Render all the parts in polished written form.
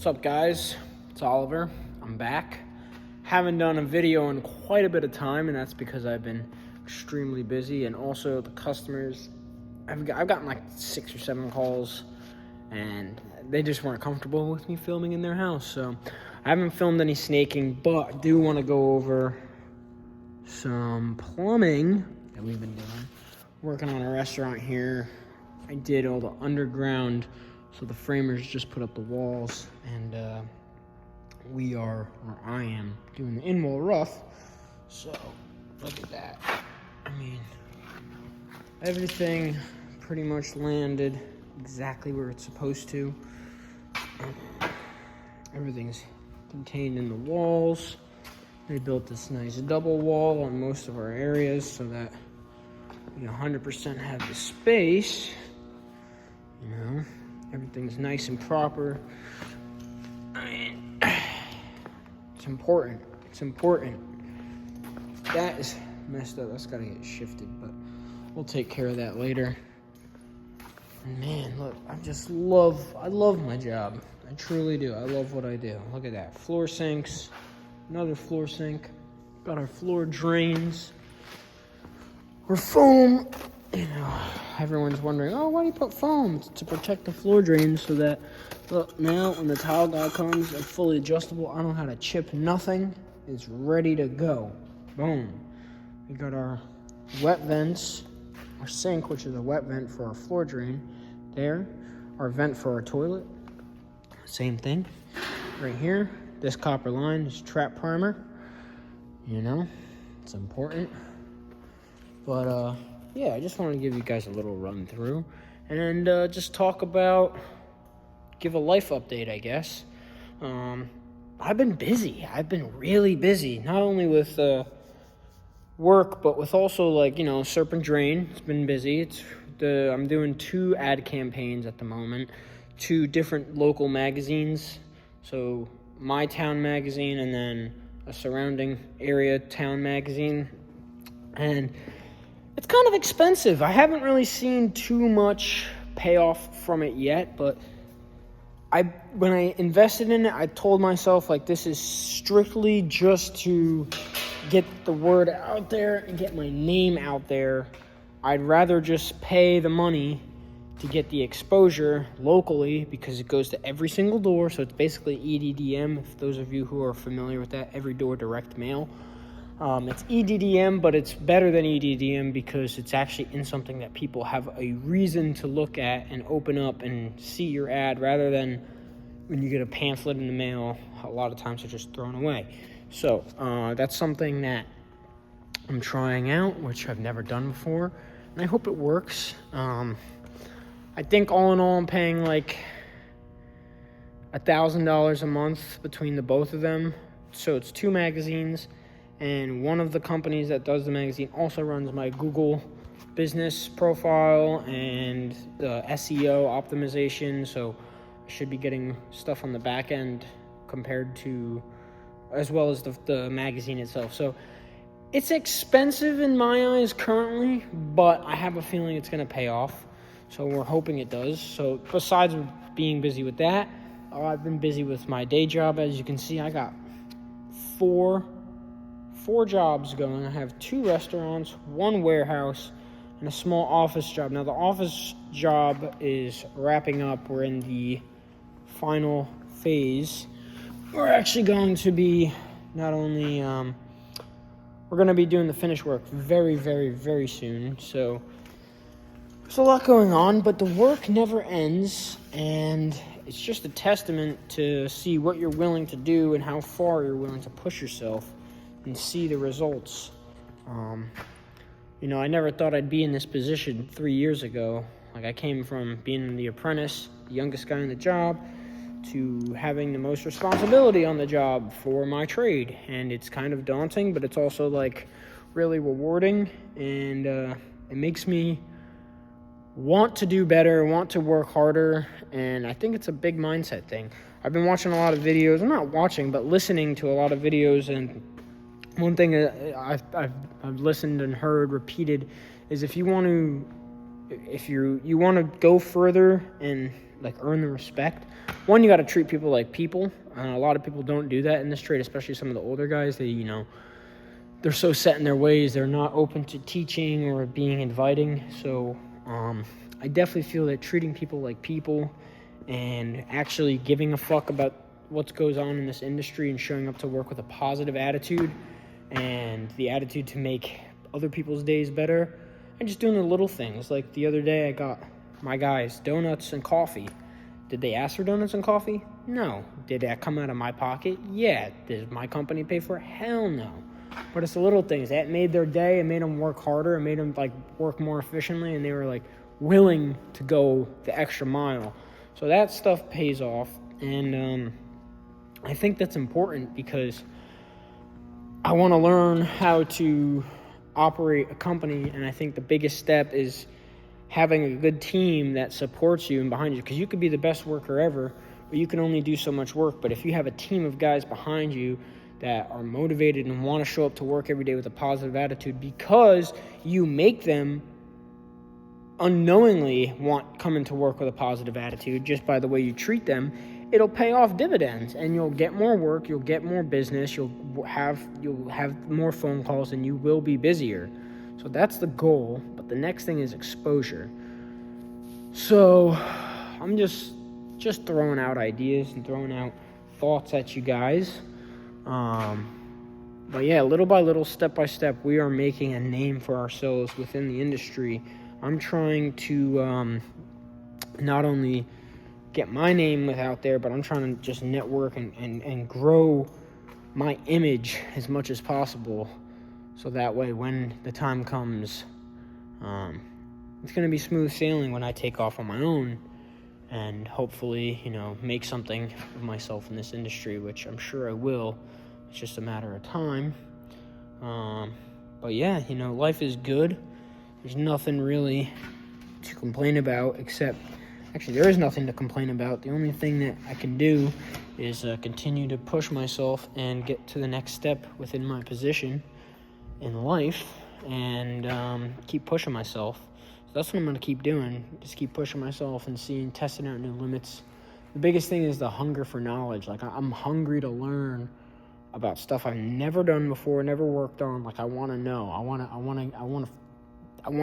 What's up, guys? It's Oliver. I'm back. Haven't done a video in quite a bit of time, and that's because I've been extremely busy, and also the customers, I've gotten like 6 or 7 calls, and they just weren't comfortable with me filming in their house. So I haven't filmed any snaking, but I do want to go over some plumbing that we've been doing. Working on a restaurant here. I did all the underground, so the framers just put up the walls, and I am doing the in-wall rough. So look at that. I mean, everything pretty much landed exactly where it's supposed to. Everything's contained in the walls. They built this nice double wall on most of our areas so that we 100% have the space. You know, everything's nice and proper. I mean, it's important. It's important. That is messed up. That's gotta get shifted, but we'll take care of that later. And man, look, I love my job. I truly do. I love what I do. Look at that. Floor sinks, another floor sink. Got our floor drains. We're foam. You know, everyone's wondering, oh, why do you put foam? It's to protect the floor drains so that, look, now when the tile guy comes, it's fully adjustable. I don't know how to chip nothing. It's ready to go. Boom. We got our wet vents, our sink, which is a wet vent for our floor drain there. Our vent for our toilet, same thing. Right here, this copper line is trap primer. You know, it's important. But, yeah, I just wanted to give you guys a little run through and just give a life update, I guess. I've been busy. I've been really busy, not only with work, but with also, like, you know, Serpent Drain. It's been busy. I'm doing 2 ad campaigns at the moment, 2 different local magazines. So My Town magazine and then a surrounding area town magazine. And it's kind of expensive. I haven't really seen too much payoff from it yet, but when I invested in it, I told myself, like, this is strictly just to get the word out there and get my name out there. I'd rather just pay the money to get the exposure locally because it goes to every single door. So it's basically EDDM, if those of you who are familiar with that, every door direct mail. It's EDDM, but it's better than EDDM because it's actually in something that people have a reason to look at and open up and see your ad, rather than when you get a pamphlet in the mail, a lot of times they're just thrown away. So that's something that I'm trying out, which I've never done before, and I hope it works. I think all in all, I'm paying like $1,000 a month between the both of them. So it's 2 magazines. And one of the companies that does the magazine also runs my Google business profile and the SEO optimization. So I should be getting stuff on the back end as well as the magazine itself. So it's expensive in my eyes currently, but I have a feeling it's going to pay off. So we're hoping it does. So besides being busy with that, I've been busy with my day job. As you can see, I got 4 jobs going. I have 2 restaurants, 1 warehouse, and a small office job. Now, the office job is wrapping up. We're in the final phase. We're actually going to be not only, we're going to be doing the finish work very, very, very soon. So there's a lot going on, but the work never ends, and it's just a testament to see what you're willing to do and how far you're willing to push yourself and see the results. You know, I never thought I'd be in this position 3 years ago. Like, I came from being the apprentice, the youngest guy in the job, to having the most responsibility on the job for my trade. And it's kind of daunting, but it's also, like, really rewarding. And it makes me want to do better, want to work harder. And I think it's a big mindset thing. I've been watching a lot of videos. I'm not watching, but listening to a lot of videos, and one thing I've listened and heard repeated is if you want to go further and earn the respect. One, you got to treat people like people. A lot of people don't do that in this trade, especially some of the older guys. They're so set in their ways. They're not open to teaching or being inviting. So I definitely feel that treating people like people and actually giving a fuck about what goes on in this industry and showing up to work with a positive attitude and the attitude to make other people's days better, and just doing the little things. Like the other day, I got my guys donuts and coffee. Did they ask for donuts and coffee? No. Did that come out of my pocket? Yeah. Did my company pay for it? Hell no. But it's the little things that made their day. It made them work harder. It made them work more efficiently, and they were willing to go the extra mile. So that stuff pays off, and I think that's important because I want to learn how to operate a company, and I think the biggest step is having a good team that supports you and behind you, because you could be the best worker ever, but you can only do so much work. But if you have a team of guys behind you that are motivated and want to show up to work every day with a positive attitude because you make them unknowingly coming to work with a positive attitude just by the way you treat them, it'll pay off dividends, and you'll get more work, you'll get more business, you'll have more phone calls, and you will be busier. So that's the goal. But the next thing is exposure. So I'm just throwing out ideas and throwing out thoughts at you guys. But yeah, little by little, step by step, we are making a name for ourselves within the industry. I'm trying to not only get my name out there, but I'm trying to just network and grow my image as much as possible, so that way when the time comes, it's going to be smooth sailing when I take off on my own and hopefully, make something of myself in this industry, which I'm sure I will. It's just a matter of time. But yeah, life is good. There's nothing really to complain about, except actually there is nothing to complain about. The only thing that I can do is continue to push myself and get to the next step within my position in life, and keep pushing myself. So that's what I'm going to keep doing. Just keep pushing myself and testing out new limits. The biggest thing is the hunger for knowledge. I'm hungry to learn about stuff I've never done before, never worked on. I want to know. I want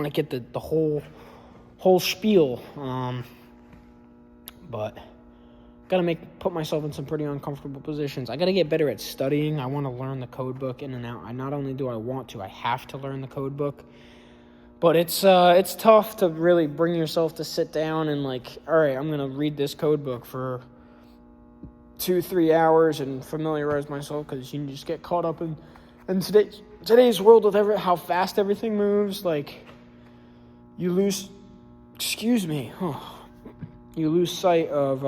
to get the whole spiel. But gotta put myself in some pretty uncomfortable positions. I gotta get better at studying. I want to learn the code book in and out. Not only do I want to, I have to learn the code book. But it's tough to really bring yourself to sit down and all right, I'm gonna read this code book for 2-3 hours and familiarize myself, because you just get caught up in today's world with how fast everything moves. You lose you lose sight of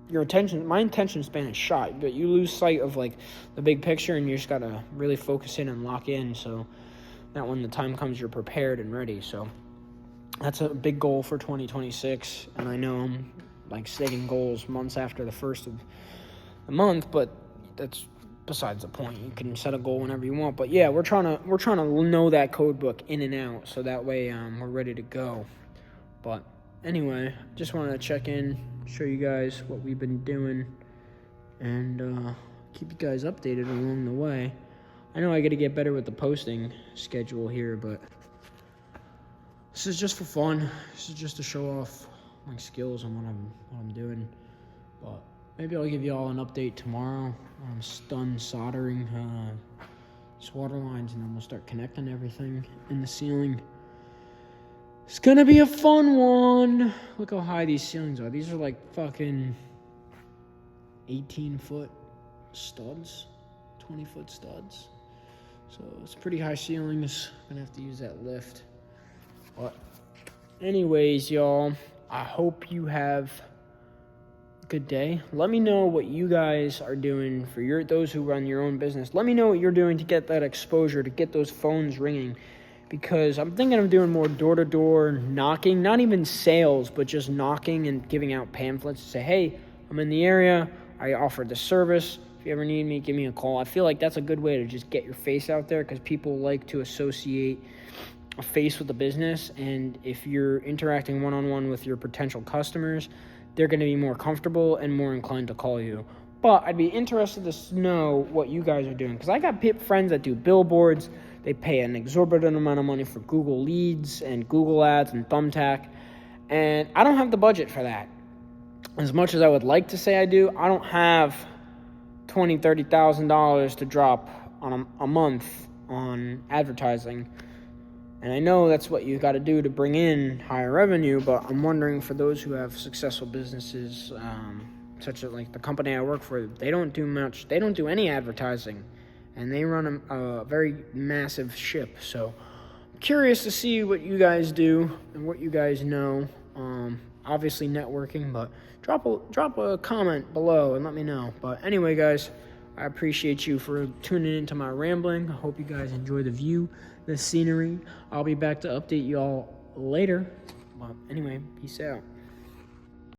your attention. My attention span is shot, but you lose sight of the big picture, and you just gotta really focus in and lock in, so that when the time comes, you're prepared and ready. So that's a big goal for 2026, and I know I'm setting goals months after the first of the month, but that's besides the point. You can set a goal whenever you want, but yeah, we're trying to know that code book in and out, so that way we're ready to go. But anyway, just wanted to check in, show you guys what we've been doing, and keep you guys updated along the way. I know I got to get better with the posting schedule here, but this is just for fun. This is just to show off my skills and what I'm doing. But maybe I'll give you all an update tomorrow. I'm done soldering these water lines, and then we'll start connecting everything in the ceiling. It's gonna be a fun one. Look how high these ceilings are. These are fucking 18-foot studs, 20-foot studs. So it's pretty high ceilings. I'm gonna have to use that lift. But anyways, y'all, I hope you have a good day. Let me know what you guys are doing for those who run your own business. Let me know what you're doing to get that exposure, to get those phones ringing. Because I'm thinking of doing more door-to-door knocking, not even sales, but just knocking and giving out pamphlets to say, hey, I'm in the area, I offer the service. If you ever need me, give me a call. I feel like that's a good way to just get your face out there, because people like to associate a face with the business. And if you're interacting one-on-one with your potential customers, they're going to be more comfortable and more inclined to call you. But I'd be interested to know what you guys are doing, because I got friends that do billboards. They pay an exorbitant amount of money for Google Leads and Google Ads and Thumbtack, and I don't have the budget for that. As much as I would like to say I do, I don't have $20,000, $30,000 to drop on a month on advertising. And I know that's what you got to do to bring in higher revenue, but I'm wondering for those who have successful businesses, such as like the company I work for, they don't do much. They don't do any advertising, and they run a very massive ship. So I'm curious to see what you guys do and what you guys know. Obviously networking, but drop a comment below and let me know. But anyway, guys, I appreciate you for tuning into my rambling. I hope you guys enjoy the view, the scenery. I'll be back to update you all later. But anyway, peace out.